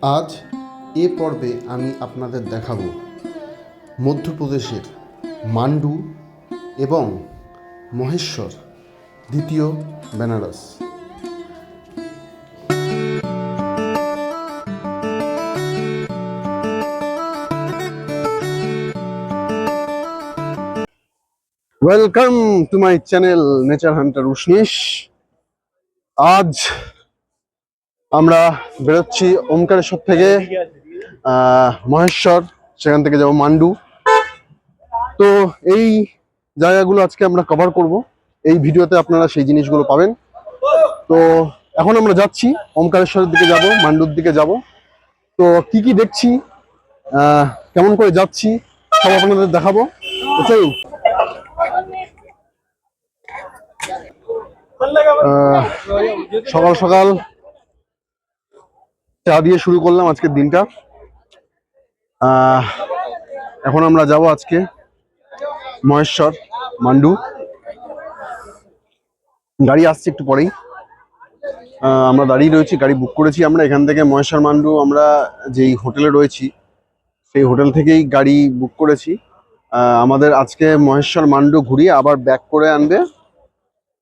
আজ এ পর্বে আমি আপনাদের দেখাবো মধ্যপ্রদেশের মান্ডু এবং মহেশ্বর দ্বিতীয় Banaras. Welcome to my channel nature hunter Ushnish. আজ আমরা বেরোচ্ছি ওমকারেশ্বর থেকে মহেশ্বর, সেখান থেকে যাব মান্ডু। তো এই জায়গাগুলো আজকে আমরা কভার করব, এই ভিডিওতে আপনারা সেই জিনিসগুলো পাবেন। তো এখন আমরা যাচ্ছি ওমকারেশ্বরের দিকে যাব, মান্ডুর দিকে যাব। তো কি কি দেখছি, কেমন করে যাচ্ছি সব আপনাদের দেখাবো। তো চলুন। সকাল সকাল চা দিয়ে শুরু করলাম আজকের দিনটা। এখন আমরা যাব আজকে মহেশ্বর মান্ডু। গাড়ি আসছে একটু পরেই, আমরা দাঁড়িয়ে রয়েছি, গাড়ি বুক করেছি আমরা। এখান থেকে মহেশ্বর মান্ডু আমরা যেই হোটেলে রয়েছি সেই হোটেল থেকেই গাড়ি বুক করেছি। আমাদের আজকে মহেশ্বর মান্ডু ঘুরিয়ে আবার ব্যাক করে আনবে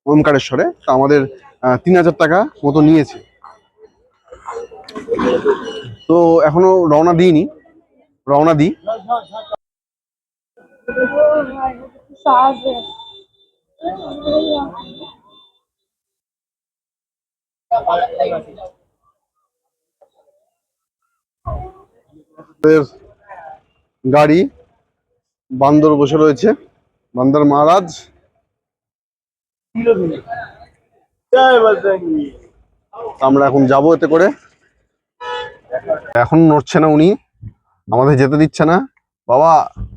ওমকারেশ্বরে। তো আমাদের 3000 টাকা মতো নিয়েছে। তো এখনো রওনা দিইনি, রওনা দিই। গাড়ি বান্দর বসে রয়েছে, বান্দর মহারাজ। আমরা এখন যাবো এতে করে। এখন নড়ছে না উনি, আমাদের যেতে দিচ্ছে না। বাবা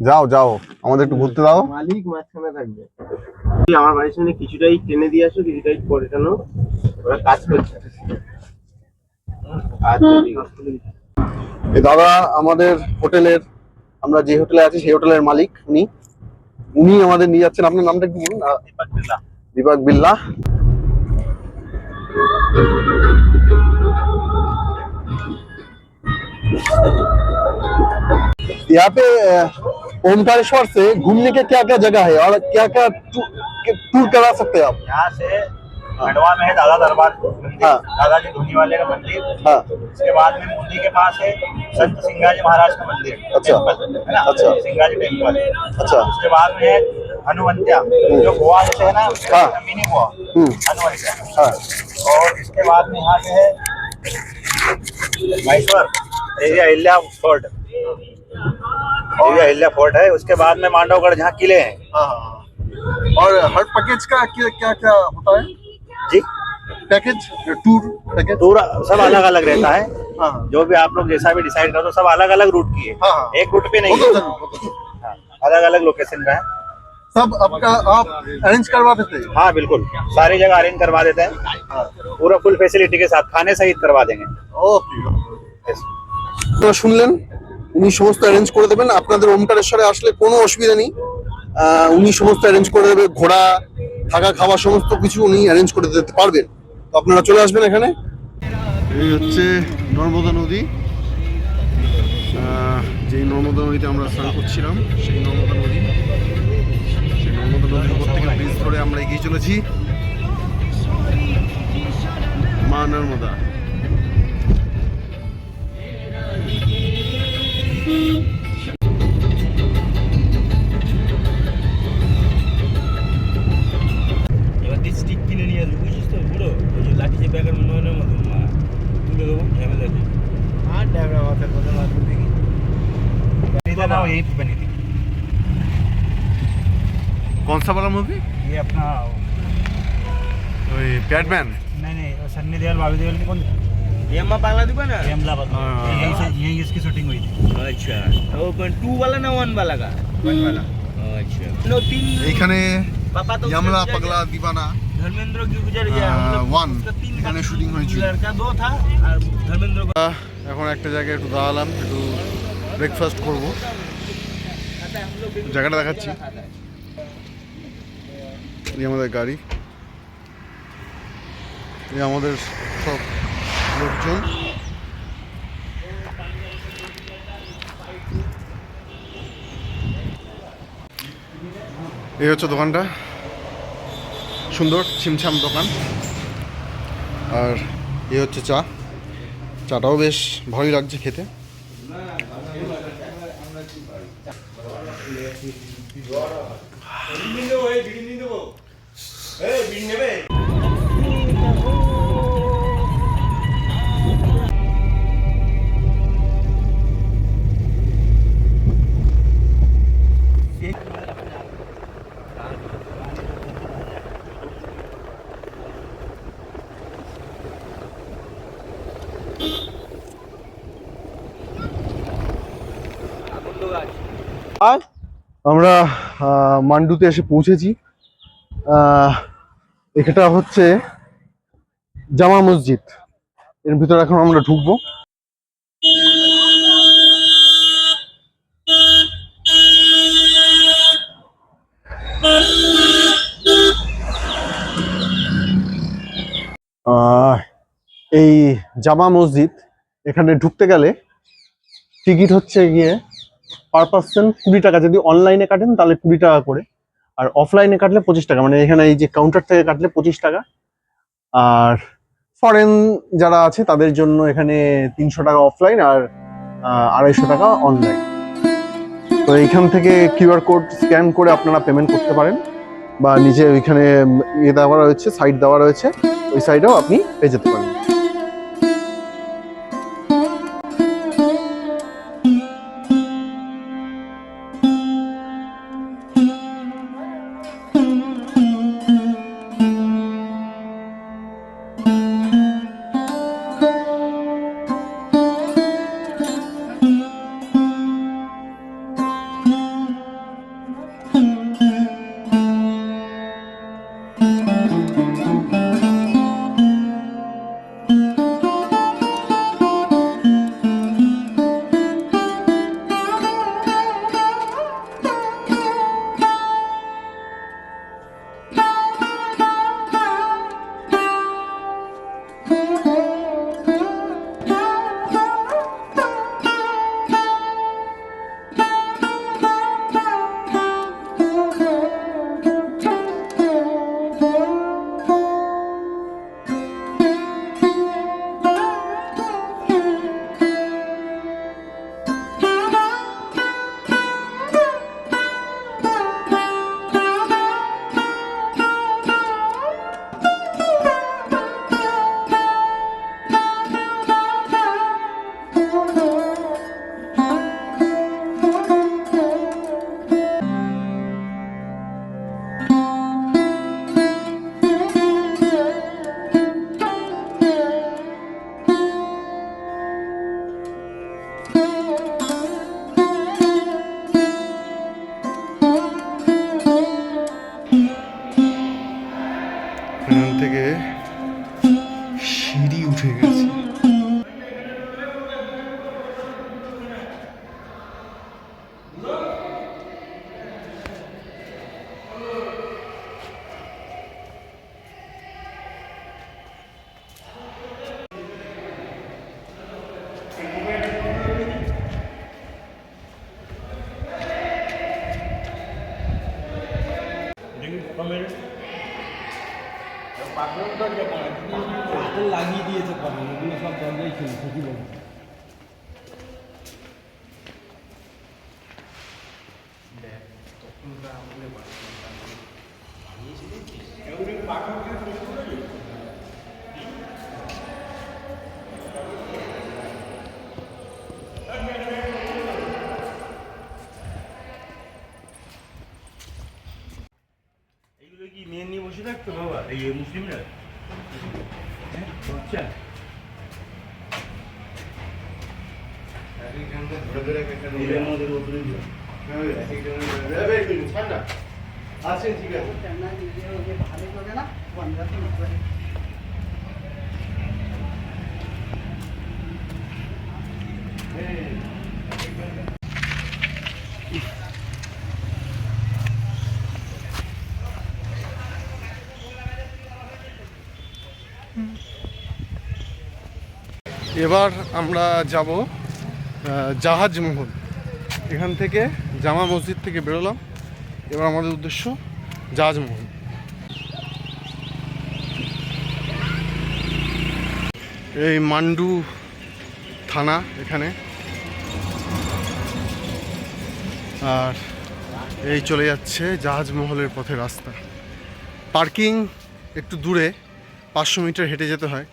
যাও যাও, আমাদের একটু ঘুরতে দাও। মালিক মাঝখানে থাকবে। আমার বাড়ির সামনে কিছুটাই টেনে দিয়ে আসো, কিছুটাই পরে টানো, ওরা কাজ করছে। দাদা আমাদের হোটেলের, আমরা যে হোটেলে আছি সেই হোটেলের মালিক, উনি আমাদের নিয়ে যাচ্ছেন। আপনার নামটা কি বলুন? दीपक बिल्ला। यहाँ पे ओमकारेश्वर से घूमने के क्या क्या जगह है और क्या क्या टूर करा सकते हैं आप? यहाँ से खंडवा में है दादा दरबार मंदिर, हाँ। दादाजी धूनी वाले का मंदिर। हाँ। उसके बाद में मुंडी के पास है संत सिंगाजी महाराज का मंदिर। अच्छा। है ना? अच्छा। सिंगाजी टेम्पल। अच्छा। उसके बाद में है हनुवंत्या, जो गोवा से है ना, हाँ। मिनी गोवा हनुवंत्या। हाँ। और इसके बाद में यहाँ पे है महेश्वर अहिल्या फोर्ट, अहिल्या फोर्ट है। उसके बाद में मांडवगढ़, जहाँ किले हैं। और हर पैकेज का क्या क्या होता है जी? पैकेज, टूर पैकेज टूर सब अलग अलग रहता है। हाँ। जो भी आप लोग जैसा भी डिसाइड करो, सब अलग अलग रूट की है। हाँ। एक रूट पे नहीं है, अलग अलग लोकेशन का है। सब आपका आप अरेंज करवा देते हैं? हाँ बिल्कुल, सारी जगह अरेंज करवा देते हैं, पूरा फुल फैसिलिटी के साथ, खाने सहित करवा देंगे। তো শুনলেন, উনি সমস্ত অ্যারেঞ্জ করে দেবেন। আপনাদের ওমকারেশ্বরে আসলে কোনো অসুবিধা নেই, উনি সমস্ত অ্যারেঞ্জ করে দেবে। ঘোরা, থাকা, খাওয়া সমস্ত কিছু উনি অ্যারেঞ্জ করে দিতে পারবেন। তো আপনারা চলে আসবেন এখানে। এই হচ্ছে নর্মদা নদী, যেই নর্মদা নদীতে আমরা স্নান করছিলাম, সেই নর্মদা নদী। সেই নর্মদা নদীর উপর থেকে ব্রিজ ধরে আমরা এগিয়ে চলেছি মা নর্মদা। স্টিক কিনে নিয়ে আসবো, বুঝিস তো বুড়ো, ওই যে লাঠি চেপে এখন নয়নের মতো তুলে দেবো ঝামেলা কি। हाँ डैबरा वाटर बदल आदमी देखी इधर ना, यही पे बनी थी। कौन सा वाला मूवी? ये अपना बैटमैन? नहीं वो सन्नी देओल, भाभी देओल की कौन? ये अम्मा बांग्ला दुकान है, यमला बात। यही से यही इसकी शूटिंग हुई थी। अच्छा, वो 2 वाला ना 1 वाला का? 1 वाला। अच्छा, नो 3 এখানে पापा तो यमला पगला दीवाना धर्मेंद्र की गुजर गया, मतलब 1 এখানে শুটিং হয়েছিল। लड़का 2 था और धर्मेंद्र को। এখন একটা জায়গায় একটু দাঁড়ালাম, একটু ব্রেকফাস্ট করব। জায়গাটা দেখাচ্ছি। এই আমাদের গাড়ি, এই আমাদের সব লোকজন। এই হচ্ছে দোকানটা, সুন্দর ছিমছাম দোকান। আর এই হচ্ছে চা, চাটাও বেশ ভালোই লাগছে খেতে। আমরা মান্ডুতে এসে পৌঁছেছি। এটা হচ্ছে জামা মসজিদ, এর ভিতরে এখন আমরা ঢুকবো। এই জামা মসজিদ, এখানে ঢুকতে গেলে টিকিট হচ্ছে গিয়ে পার পার্সন 20 টাকা। যদি অনলাইনে কাটেন তাহলে 20 টাকা করে, আর অফলাইনে কাটলে 25 টাকা। মানে এখানে এই যে কাউন্টার থেকে কাটলে 25 টাকা। আর ফরেন যারা আছে তাদের জন্য এখানে 300 টাকা অফলাইন আর 250 টাকা অনলাইন। তো এইখান থেকে কিউআর কোড স্ক্যান করে আপনারা পেমেন্ট করতে পারেন, বা নিচে ওইখানে ইয়ে দেওয়া রয়েছে, সাইট দেওয়া রয়েছে, ওই সাইডেও আপনি পেয়ে যেতে পারেন। এখান থেকে সিঁড়ি উঠে গেছে। লাগিয়ে দিয়েছে কবে, এগুলো সব দরজাই ছিল, ঠিকই বলছে। এইগুলো কি মেয়ে নিয়ে বসে থাকতো বাবা, এই মুসলিমরা? আচ্ছা, আছে ঠিক আছে। এবার আমরা যাব জাহাজ মহল। এখান থেকে জামা মসজিদ থেকে বেরোলাম। এবার আমাদের উদ্দেশ্য জাহাজমহল। এই মান্ডু থানা এখানে, আর এই চলে যাচ্ছে জাহাজমহলের পথে রাস্তা। পার্কিং একটু দূরে, 500 মিটার হেঁটে যেতে হয়,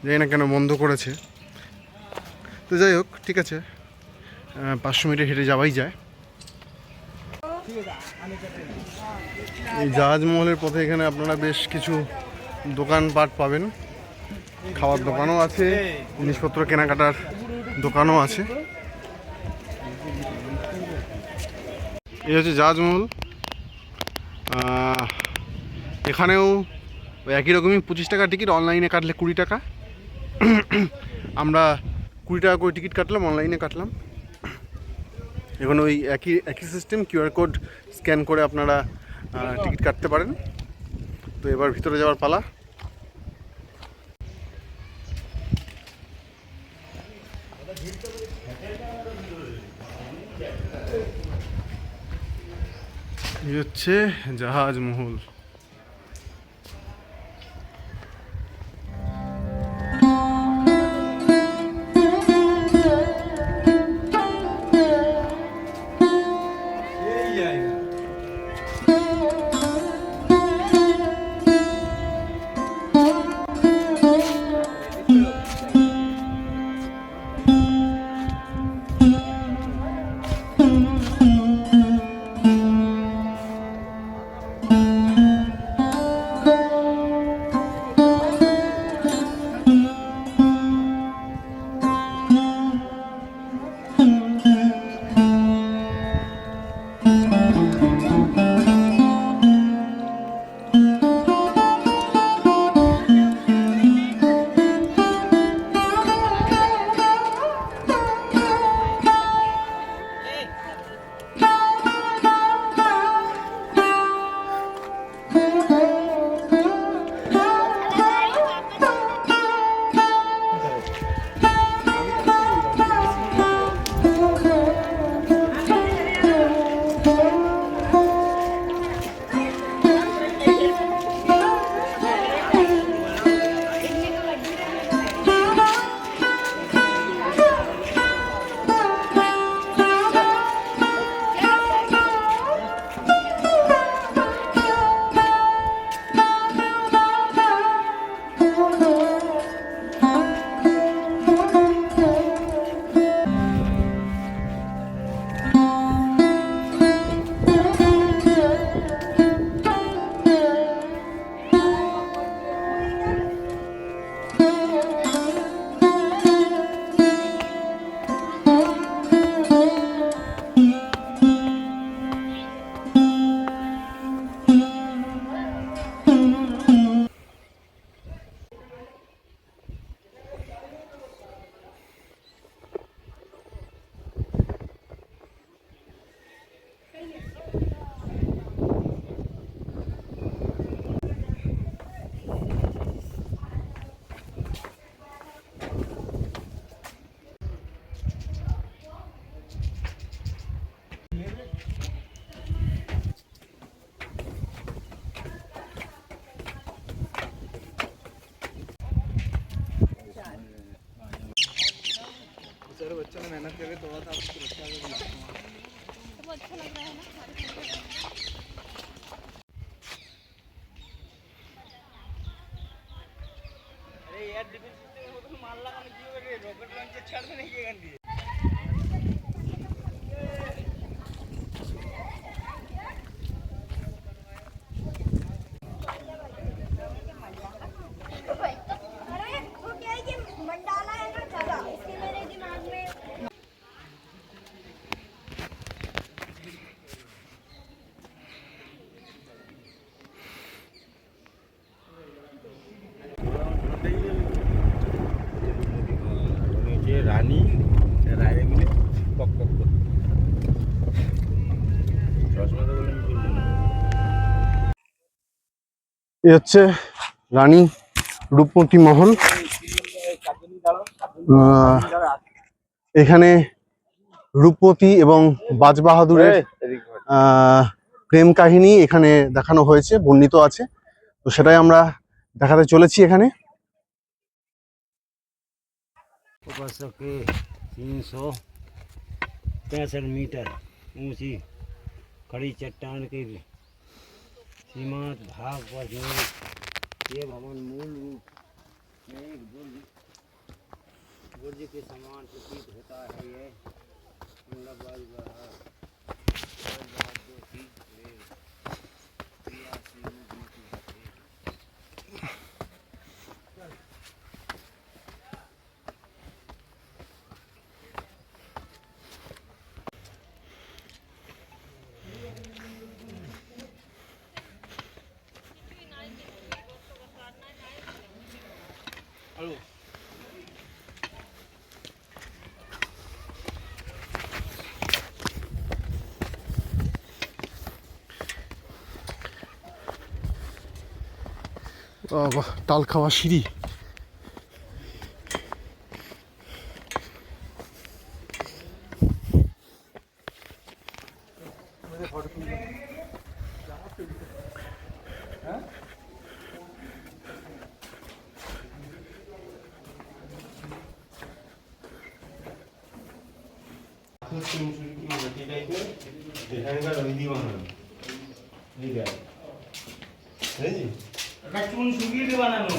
জানি না কেন বন্ধ করেছে। তো যাই হোক, ঠিক আছে, 500 মিটার হেঁটে যাওয়াই যায়। এই জাহাজমহলের পথে এখানে আপনারা বেশ কিছু দোকানপাট পাবেন, খাওয়ার দোকানও আছে, জিনিসপত্র কেনাকাটার দোকানও আছে। এই হচ্ছে জাহাজমহল। এখানেও একই রকমই 25 টাকা টিকিট, অনলাইনে কাটলে 20 টাকা। আমরা 20 টাকা করে টিকিট কাটলাম, অনলাইনে কাটলাম। এখন ওই একই সিস্টেম, কিউআর কোড স্ক্যান করে আপনারা টিকিট কাটতে পারেন। তো এবার ভিতরে যাওয়ার পালা। এই হচ্ছে জাহাজমহল। बच्चों ने मेहनत करके तोड़ा था, उसको अच्छा लग रहा है ना। अरे यार डिफेंस सिस्टम में तो मार लगाने की वजह रॉकेट लॉन्चर छाड़ देने की गंदी রানী রায় মিলে পক পক রসমালাই বলে আমি বলবো না। এই হচ্ছে রানী রূপমতী মহল। এখানে রূপমতী এবং বাজবাহাদুরের প্রেম কাহিনী এখানে দেখানো হয়েছে, বর্ণিত আছে। তো সেটাই আমরা দেখাতে চলেছি এখানে। ऊपर के 365 मीटर ऊंची खड़ी चट्टान के सीमांत भाग पर निर्मित ये भवन मूल रूप में एक बुर्ज के समान प्रतीत होता है। ये বাহ, তাল খাওয়া সিঁড়ি। चून सुगी के बनानो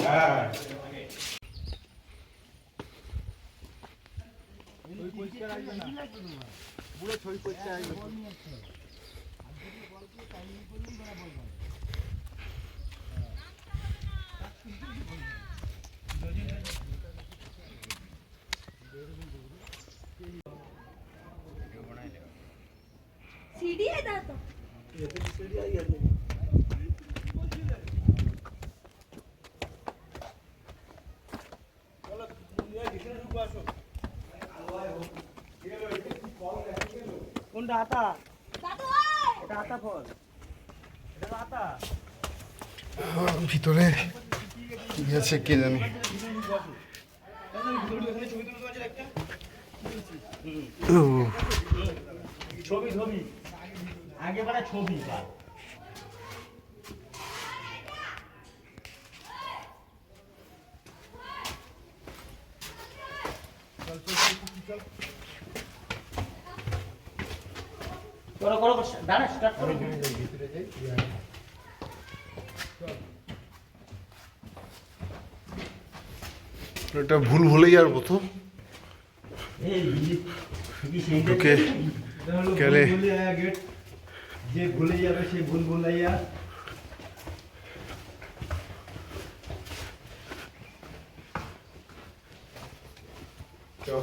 सीढ़ी है दादा কোনটা আতা দাদু এটা আতা ফল এটা আতা ভিতরে কি আছে কে জানে। ছবি ছবি আগে বাড়া ছবি বা করো করো দাঁড়া স্টার্ট করো এটা ভুল ভুলেই আর মতো ঢুকে গেলে যে ভুলে যাবে সে ভুল ভুলাইয়া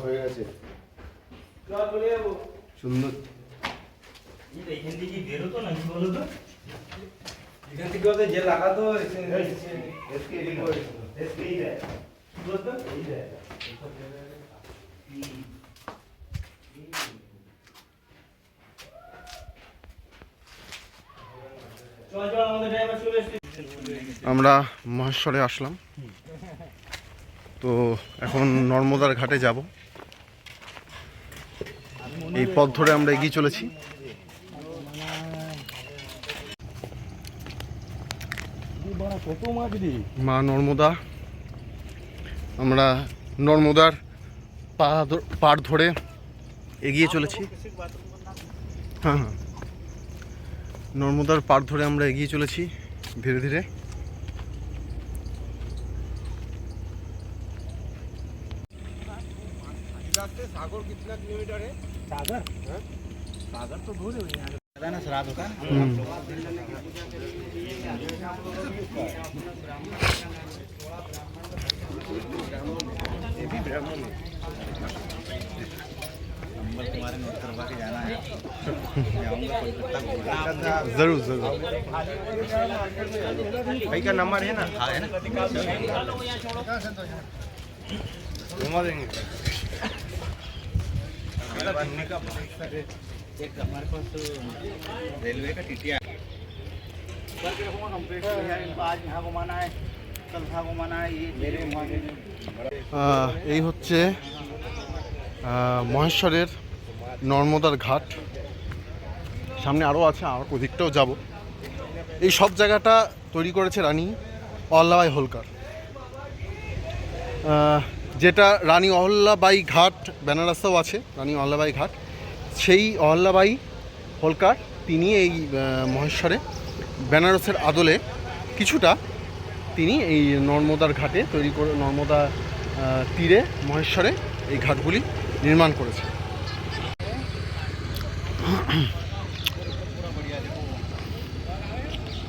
হয়ে গেছে চলে যাবো সুন্দর। এখান থেকে বেরোতো না কি বলতো এখান থেকে ওদের যে লাগাতো আমরা মহেশ্বরে আসলাম, তো এখন নর্মদার ঘাটে যাব। এই পথ ধরে আমরা এগিয়ে চলেছি। মা নর্মদা, আমরা নর্মদার পাড় ধরে এগিয়ে চলেছি। হ্যাঁ হ্যাঁ, নর্মদার পাড় ধরে আমরা এগিয়ে চলেছি ধীরে ধীরে। सागर कितना किलोमीटर है? सागर सागर तो दूर है ना श्राद्ध होता है तुम्हारे नोट करवा के जाना है जरूर जरूर। भाई का नंबर है ना? हाँ है ना घुमा देंगे। बनने का एक हमारे पास तो रेलवे का टीटीआर कंप्लीट हो गया। इनको आज यहाँ घुमाना है, कल यहाँ घुमाना है, ये मेरे এই হচ্ছে মহেশ্বরের নর্মদার ঘাট। সামনে আরও আছে, আর ওদিকটাও যাব। এই সব জায়গাটা তৈরি করেছে রানী অহল্যাবাই হোলকার। যেটা রানী অহল্যাবাই ঘাট বেনারসেও আছে, রানী অহল্যাবাই ঘাট, সেই অহল্যাবাই হোলকার তিনি এই মহেশ্বরে বেনারসের আদলে কিছুটা তিনি এই নর্মদার ঘাটে তৈরি করে, নর্মদা তীরে মহেশ্বরে এই ঘাটগুলি নির্মাণ করেছে।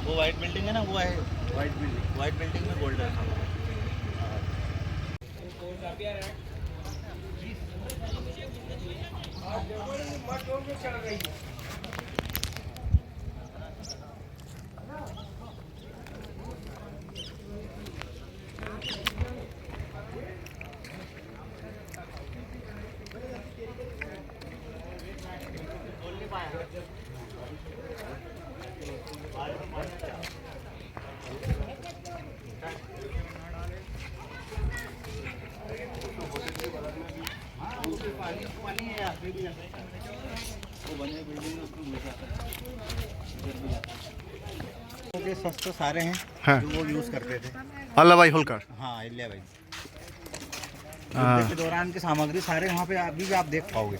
वो वाइट बिल्डिंग है ना, वो है वाइट बिल्डिंग में गोल्डन। के शस्त्र सारे हैं हाँ। जो वो यूज करते थे। अहल्याबाई होलकर। हाँ, अहिल्याबाई युद्ध के दौरान की सामग्री सारे वहाँ पे अभी भी आप देख पाओगे।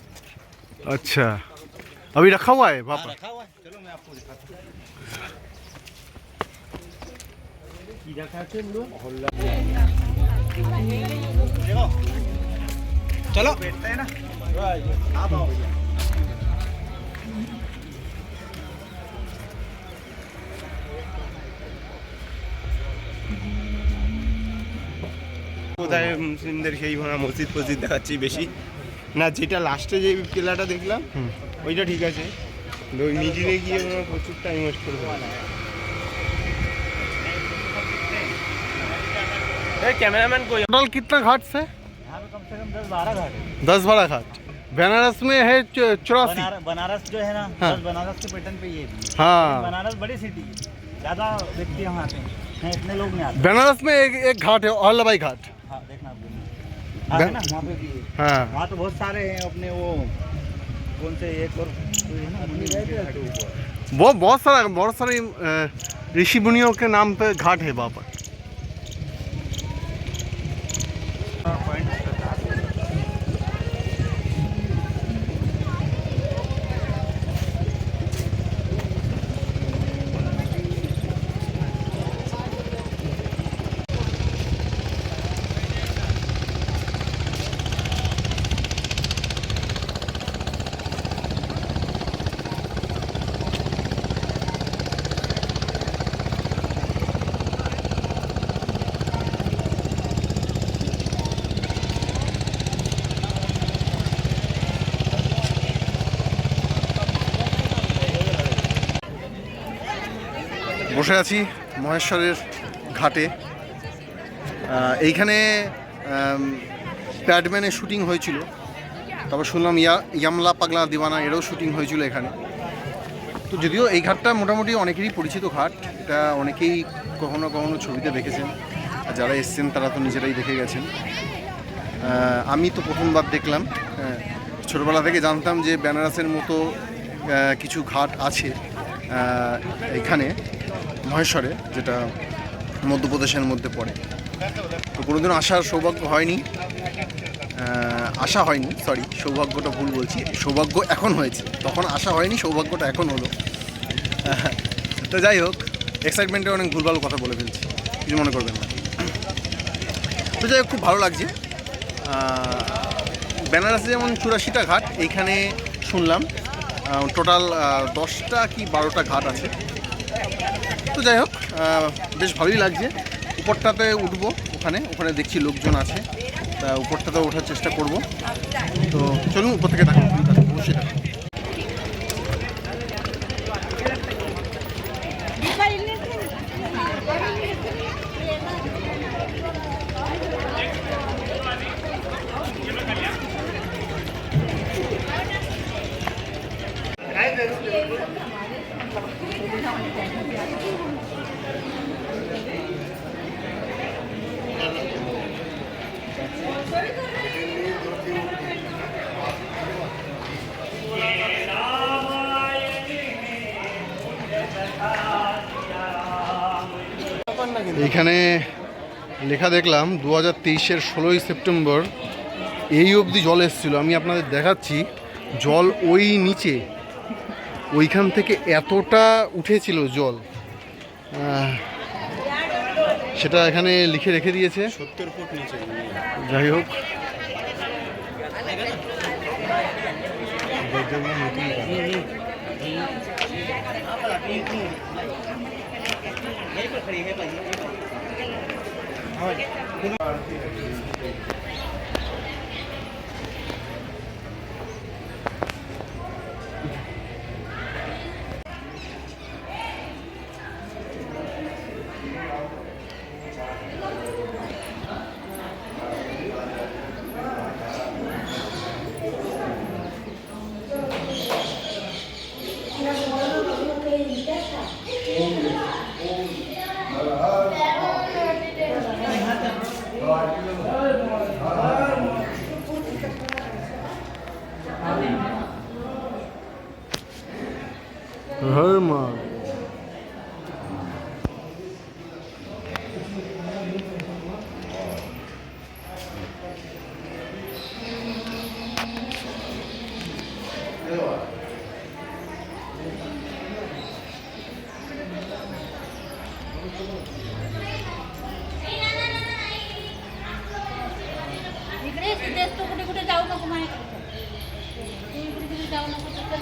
अच्छा, अभी रखा हुआ है वहाँ हाँ, पर? रखा हुआ है, चलो मैं आपको दिखाता हूँ। देखो चलो बैठते हैं ना, आप आओ भैया। কোথায় মুসলিমদের সেই ভাঙা মসজিদ ফসজিদ দেখাচ্ছি বেশি না, যেটা লাস্টে যে কেলাটা দেখলাম ওইটা ঠিক আছে, কিন্তু ওই মিডিলে গিয়ে ওরা প্রচুর টাইম ওয়েস্ট করে कैमरामैन को। टोटल कितना घाट से? यहाँ पे कम से कम 10-12 घाट है। 10-12 घाट। बनारस में है 84। बनारस जो है ना, हाँ। बस बनारस के पैटर्न पे ये भी है। हाँ, बनारस बड़ी सिटी है, ज़्यादा व्यक्ति यहाँ आते हैं, इतने लोग नहीं आते। बनारस में एक घाट है अहल्याबाई घाट। हाँ, देखना आप आगे ना वहाँ पे भी है। हाँ, वहाँ तो बहुत सारे हैं अपने, वो कौन से एक और कोई है ना, मुनि गए थे तो वो बहुत सारे ऋषि मुनियों के नाम पे घाट है वहाँ पर। বসে আছি মহেশ্বরের ঘাটে। এইখানে প্যাডম্যানের শুটিং হয়েছিল, তারপর শুনলাম ইয়ামলা পাগলা দিওয়ানা এরও শুটিং হয়েছিল এখানে। তো যদিও এই ঘাটটা মোটামুটি অনেকেরই পরিচিত ঘাট, এটা অনেকেই কখনো কখনো ছবিতে দেখেছেন, আর যারা এসছেন তারা তো নিজেরাই দেখে গেছেন। আমি তো প্রথমবার দেখলাম। ছোটোবেলা থেকে জানতাম যে বেনারসের মতো কিছু ঘাট আছে এখানে মহেশ্বরে, যেটা মধ্যপ্রদেশের মধ্যে পড়ে। তো কোনোদিনও আসার সৌভাগ্য হয়নি, সৌভাগ্যটা ভুল বলছি, সৌভাগ্য এখন হয়েছে, তখন আশা হয়নি, সৌভাগ্যটা এখন হলো। তো যাই হোক, এক্সাইটমেন্টে অনেক ভুলভাল কথা বলে ফেলছি, কিছু মনে করবেন না। তো যাই হোক, খুব ভালো লাগছে। বেনারসে যেমন 84টা ঘাট, এইখানে শুনলাম টোটাল 10টা কি 12টা ঘাট আছে। তো যাই হোক, বেশ ভালোই লাগছে। উপরটাতে উঠবো, ওখানে দেখছি লোকজন আছে, তা উপরটাতে ওঠার চেষ্টা করব। তো চলুন উপর থেকে দেখাবো, অবশ্যই দেখাবো। এইখানে লেখা দেখলাম 2023-এর 16ই সেপ্টেম্বর এই অবধি জল এসেছিল। আমি আপনাদের দেখাচ্ছি, জল ওই নিচে ওইখান থেকে এতটা উঠেছিল জল, সেটা এখানে লিখে রেখে দিয়েছে। 70 ফুট নিচে। যাই হোক, হর মা इकडे सिद्धेश तो कुठे कुठे जाऊ नको माझ्याकडे. तू इकडे कुठे जाऊ नको तिकडे.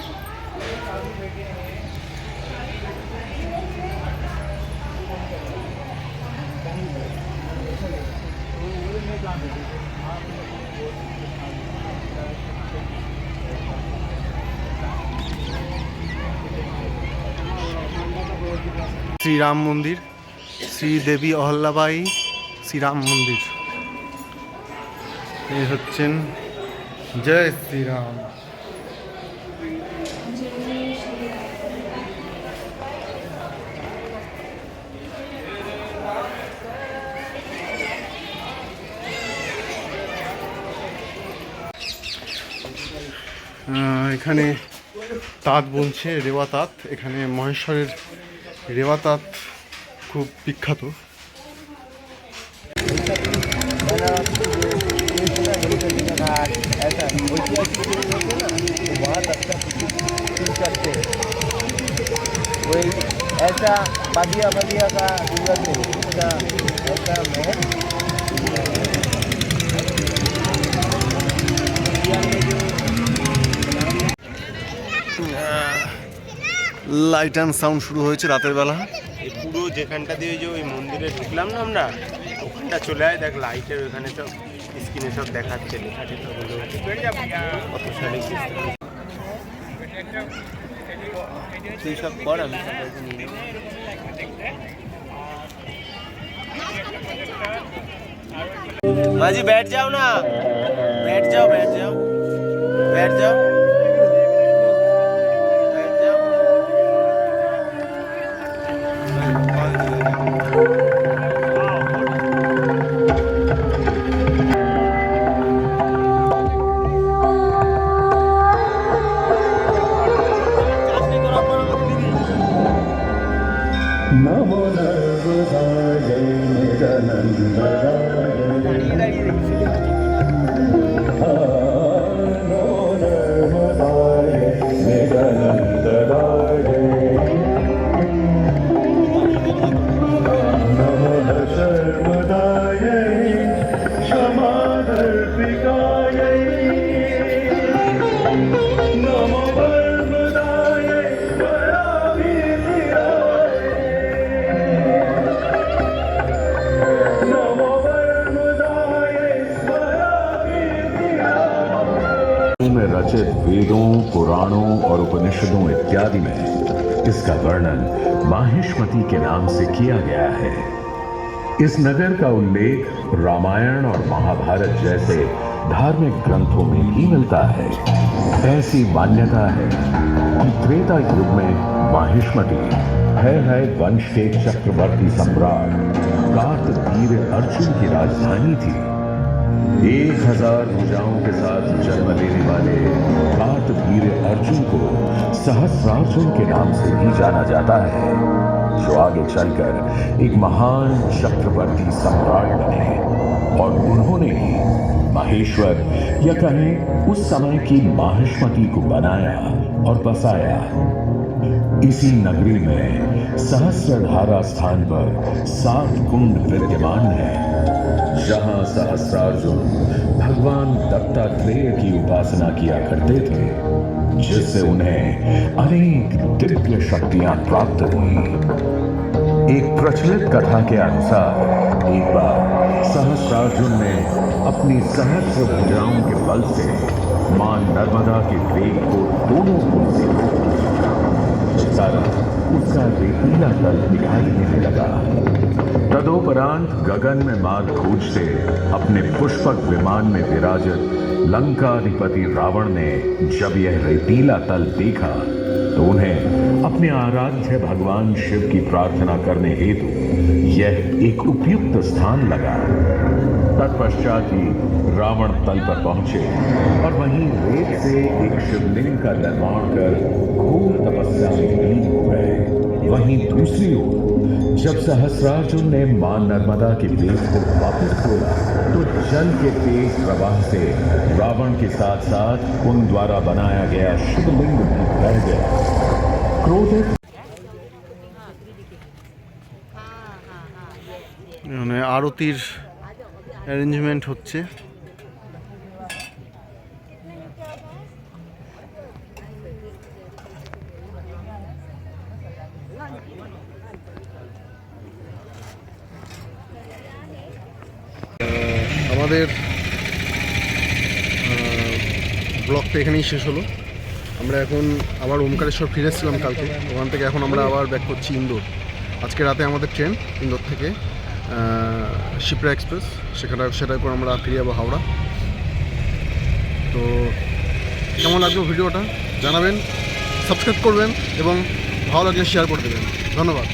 শ্রীরাম মন্দির, শ্রীদেবী অহল্যাবাই শ্রীরাম মন্দির। এই হচ্ছেন জয় শ্রীরাম। এখানে তাঁত বুনছে, রেওয়া তাঁত। এখানে মহেশ্বরের রেওয়া তাঁত খুব বিখ্যাত। वही ऐसा बदिया बदिया का ऐसा महल লাইট অ্যান্ড সাউন্ড শুরু হয়েছে রাতের বেলা। এই পুরো যেখানটা দিয়ে যে ওই মন্দিরে ঢুকলাম না আমরা, ওখানটা চলে আয়, দেখ লাইটের ওখানে সব স্ক্রিনে সব দেখাচ্ছে, লেখা টেখা হলো কত সালে তুই সব কর, আমি সবাইকে নিয়ে নেব। माजी बैठ जाओ ना, बैठ जाओ बैठ जाओ बैठ जाओ बैठ जाओ। नमो नर्मदाय निरनंदनाय नमो नर्मदाय निरनंदनाय नमः शर्मदाय क्षमादर्पिकाय नमो नर्मदाय में रचित वेदों, पुराणों और उपनिषदों इत्यादि में इसका वर्णन माहिष्मति के नाम से किया गया है। इस नगर का उल्लेख रामायण और महाभारत जैसे धार्मिक ग्रंथों में भी मिलता है। ऐसी मान्यता है कि त्रेता युग में माहिष्मति है वंश के चक्रवर्ती सम्राट कार्तवीर्य अर्जुन की राजधानी थी। 1000 भुजाओं के साथ जन्म लेने वाले कार्तवीर्य अर्जुन को सहस्रार्जुन के नाम से भी जाना जाता है। जो आगे चलकर एक महान चक्रवर्ती सम्राट बने। और उन्होंने ही महेश्वर या कहें उस समय की माहिष्मती को बनाया और बसाया। इसी नगरी में सहस्रधारा स्थान पर 7 कुंड विद्यमान है, जहां सहस्रार्जुन भगवान दत्तात्रेय की उपासना किया करते थे, जिससे उन्हें अनेक दिव्य शक्तियां प्राप्त हुई। एक प्रचलित कथा के अनुसार एक बार सहस्रार्जुन ने अपनी सहस्र भुजाओं के बल से मां नर्मदा के वेग को दोनों ओर से रोक दिया, जिस कारण उसका रेतीला तल दिखाई देने लगा। तदोपरांत गगन में मार्ग खोजते अपने पुष्पक विमान में विराजित लंकाधिपति रावण ने जब यह रेतीला तल देखा तो उन्हें अपने आराध्य भगवान शिव की प्रार्थना करने हेतु यह एक उपयुक्त स्थान लगा। तत्पश्चात ही रावण तल पर पहुंचे और वहीं रेत से एक शिवलिंग का निर्माण कर घोर तपस्या में लीन हो गए। वहीं दूसरी ओर जब सहस्रार्जुन ने मां नर्मदा के वेग को वापस खोला तो जल के तेज प्रवाह से रावण के साथ साथ उन द्वारा बनाया गया शिवलिंग भी बह गया। क्रोधित মানে আরতির অ্যারেঞ্জমেন্ট হচ্ছে। আমাদের ব্লগটা এখানেই শেষ হলো। আমরা এখন আবার ওমকারেশ্বর ফিরে এসেছিলাম কালকে, ওখান থেকে এখন আমরা আবার ব্যাক করছি ইন্দোর। আজকে রাতে আমাদের ট্রেন ইন্দোর থেকে শিপ্রা এক্সপ্রেস, সেটার করে আমরা ফিরে যাবো হাওড়া। তো কেমন লাগলো ভিডিওটা জানাবেন, সাবস্ক্রাইব করবেন এবং ভালো লাগলে শেয়ার করে দেবেন। ধন্যবাদ।